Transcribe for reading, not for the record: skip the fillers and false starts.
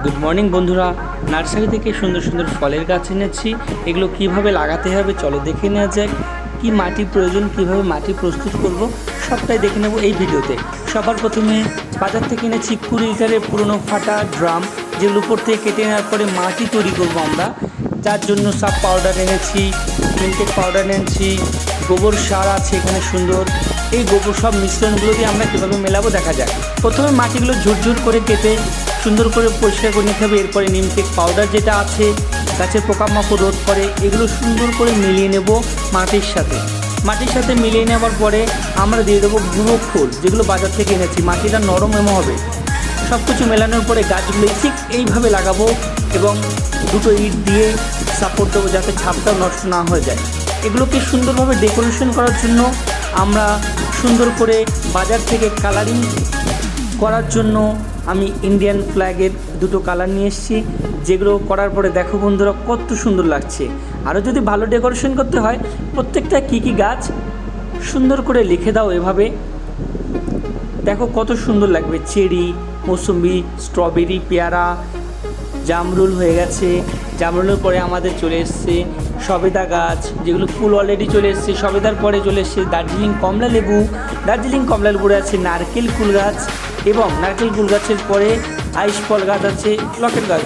Good morning বন্ধুরা, nursery থেকে সুন্দর সুন্দর ফলের গাছ এনেছি। এগুলো কিভাবে লাগাতে হবে চলো দেখে নেওয়া যাক। কি মাটি প্রয়োজন, কিভাবে মাটি প্রস্তুত করব সবটাই দেখে নেব এই ভিডিওতে। সবার প্রথমে বাজার থেকে এনেছি 20 লিটারের পুরনো ফাটা ড্রাম, যেগুলো উপর থেকে কেটে নেওয়ার পরে মাটি তৈরি করব আমরা। যার জন্য সাব পাউডার এনেছি, মিল্কেট পাউডার এনেছি, গোবর সার আছে এখানে সুন্দর। এই গোবর সব মিশ্রণগুলো দিয়ে আমরা কীভাবে মেলাবো দেখা যাক। প্রথমে মাটিগুলো ঝুরঝুর করে কেটে সুন্দর করে পরিষ্কার করে নিতে হবে। এরপরে নিমকেক পাউডার যেটা আছে গাছের পোকামাকড় রোধ করে, এগুলো সুন্দর করে মিলিয়ে নেব মাটির সাথে মিলিয়ে নেওয়ার পরে আমরা দিয়ে দেবো গুঁড়ো খোল, যেগুলো বাজার থেকে এনেছি। মাটিটা নরম এমন হবে। সব কিছু মেলানোর পরে গাছগুলো ঠিক এইভাবে লাগাবো এবং দুটো ইট দিয়ে সাপোর্ট দেবো যাতে ছাপটাও নষ্ট না হয়ে যায়। এগুলোকে সুন্দরভাবে ডেকোরেশন করার জন্য আমরা সুন্দর করে বাজার থেকে কালারিং করার জন্য আমি ইন্ডিয়ান ফ্ল্যাগের দুটো কালার নিয়ে এসেছি, যেগুলো করার পরে দেখো বন্ধুরা কত সুন্দর লাগছে। আরও যদি ভালো ডেকোরেশন করতে হয় প্রত্যেকটা কী কী গাছ সুন্দর করে লিখে দাও এভাবে, দেখো কত সুন্দর লাগবে। চেরি, মৌসুম্বি, স্ট্রবেরি, পেয়ারা, জামরুল হয়ে গেছে। জামরুলের পরে আমাদের চলে এসছে সবেদা গাছ, যেগুলো ফুল অলরেডি চলে এসছে। সবেদার পরে চলে এসছে দার্জিলিং কমলা লেবুর আছে নারকেল কুল গাছ, এবং নারকেল কুল গাছের পরে আইস ফল গাছ আছে, লকেট গাছ।